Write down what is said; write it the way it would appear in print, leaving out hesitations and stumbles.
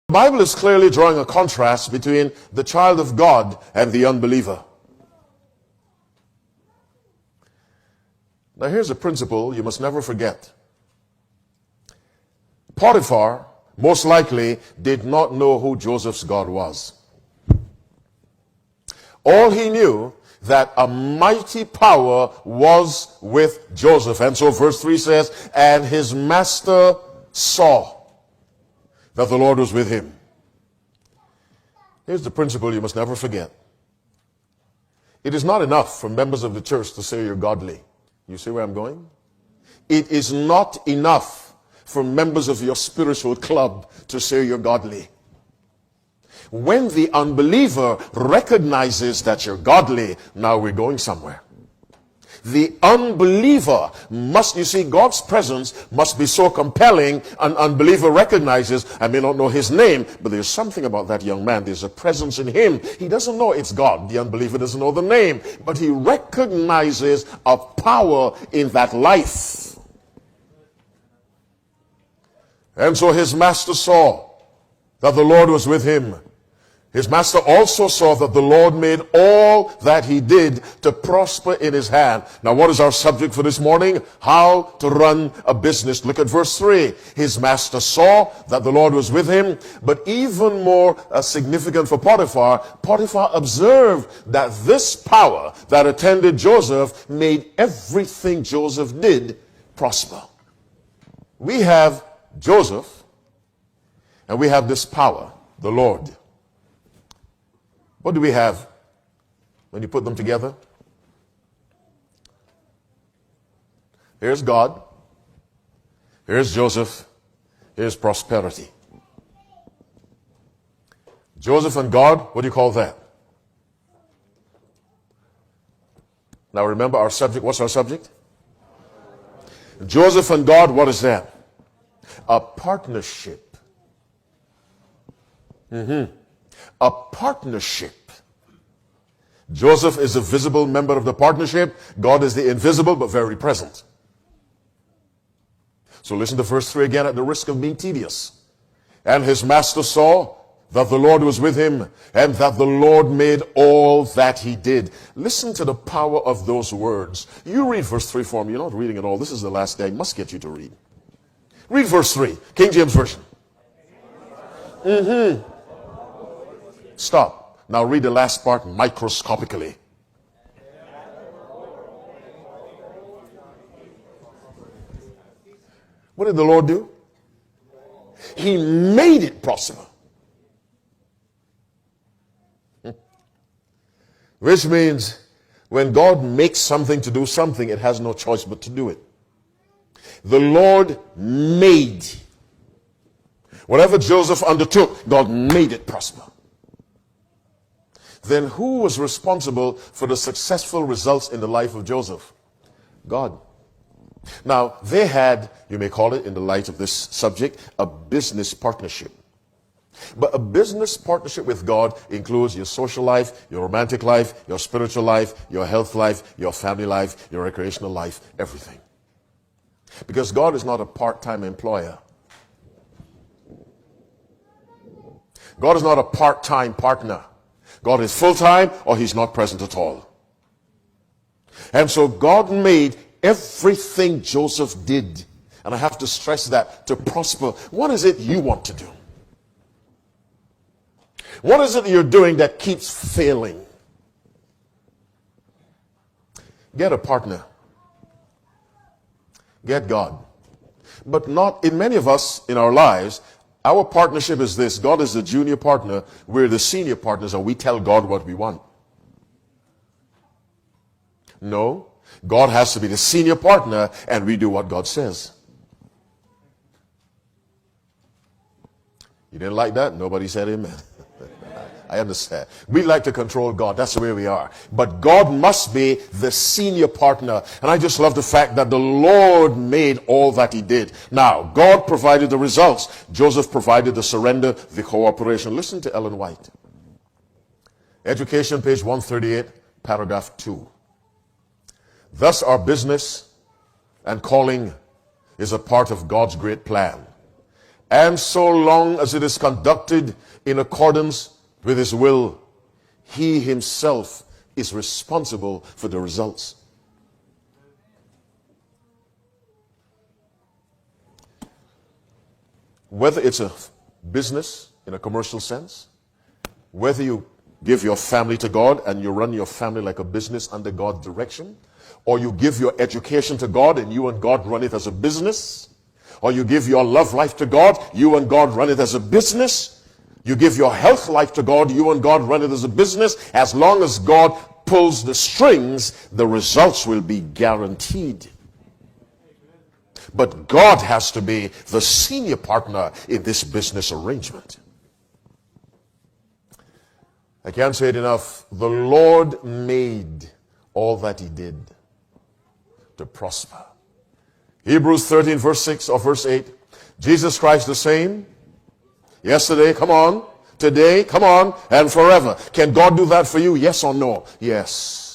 The Bible is clearly drawing a contrast between the child of God and the unbeliever. Now here's a principle you must never forget. Potiphar most likely did not know who Joseph's God was. All he knew that a mighty power was with Joseph. And so verse 3 says, and his master saw that the Lord was with him. Here's the principle you must never forget. It is not enough for members of the church to say you're godly. You see where I'm going? It is not enough for members of your spiritual club to say you're godly. When the unbeliever recognizes that you're godly, now we're going somewhere. The unbeliever must, you see, God's presence must be so compelling, an unbeliever recognizes, I may not know his name, but there's something about that young man. There's a presence in him. He doesn't know it's God. The unbeliever doesn't know the name, but he recognizes a power in that life. And so his master saw that the Lord was with him. His master also saw that the Lord made all that he did to prosper in his hand. Now, what is our subject for this morning? How to run a business. Look at verse 3. His master saw that the Lord was with him, but even more significant for Potiphar, Potiphar observed that this power that attended Joseph made everything Joseph did prosper. We have Joseph, and we have this power, the Lord. What do we have when you put them together? Here's God. Here's Joseph. Here's prosperity. Joseph and God, what do you call that? Now remember our subject. What's our subject? Joseph and God, what is that? A partnership. A partnership. Joseph is a visible member of the partnership. God is the invisible but very present. So listen to verse 3 again at the risk of being tedious. And his master saw that the Lord was with him, and that the Lord made all that he did. Listen to the power of those words. You read verse 3 for me. You're not reading it all. This is the last day. I must get you to read. Read verse 3, King James Version. Stop. Now read the last part microscopically. What did the Lord do? He made it prosper. Which means when God makes something to do something, it has no choice but to do it. The Lord made. Whatever Joseph undertook, God made it prosper. Then who was responsible for the successful results in the life of Joseph? God. Now, they had, you may call it in the light of this subject, a business partnership. But a business partnership with God includes your social life, your romantic life, your spiritual life, your health life, your family life, your recreational life, everything. Because God is not a part-time employer. God is not a part-time partner. God is full-time or he's not present at all. And so God made everything Joseph did, and I have to stress that, to prosper. What is it you want to do? What is it you're doing that keeps failing? Get a partner. Get God. But not in many of us in our lives. Our partnership is this. God is the junior partner. We're the senior partners, and we tell God what we want. No. God has to be the senior partner, and we do what God says. You didn't like that? Nobody said amen. I understand. We like to control God. That's the way we are. But God must be the senior partner. And I just love the fact that the Lord made all that he did. Now, God provided the results. Joseph provided the surrender, the cooperation. Listen to Ellen White. Education, page 138, paragraph 2. Thus our business and calling is a part of God's great plan. And so long as it is conducted in accordance with his will, he himself is responsible for the results. Whether it's a business in a commercial sense, whether you give your family to God and you run your family like a business under God's direction, or you give your education to God and you and God run it as a business, or you give your love life to God, you and God run it as a business, you give your health life to God, you and God run it as a business, as long as God pulls the strings, the results will be guaranteed. But God has to be the senior partner in this business arrangement. I can't say it enough. The Lord made all that he did to prosper. Hebrews 13 verse 6 or verse 8. Jesus Christ the same. Yesterday, come on. Today, come on. And forever. Can God do that for you? Yes or no? Yes.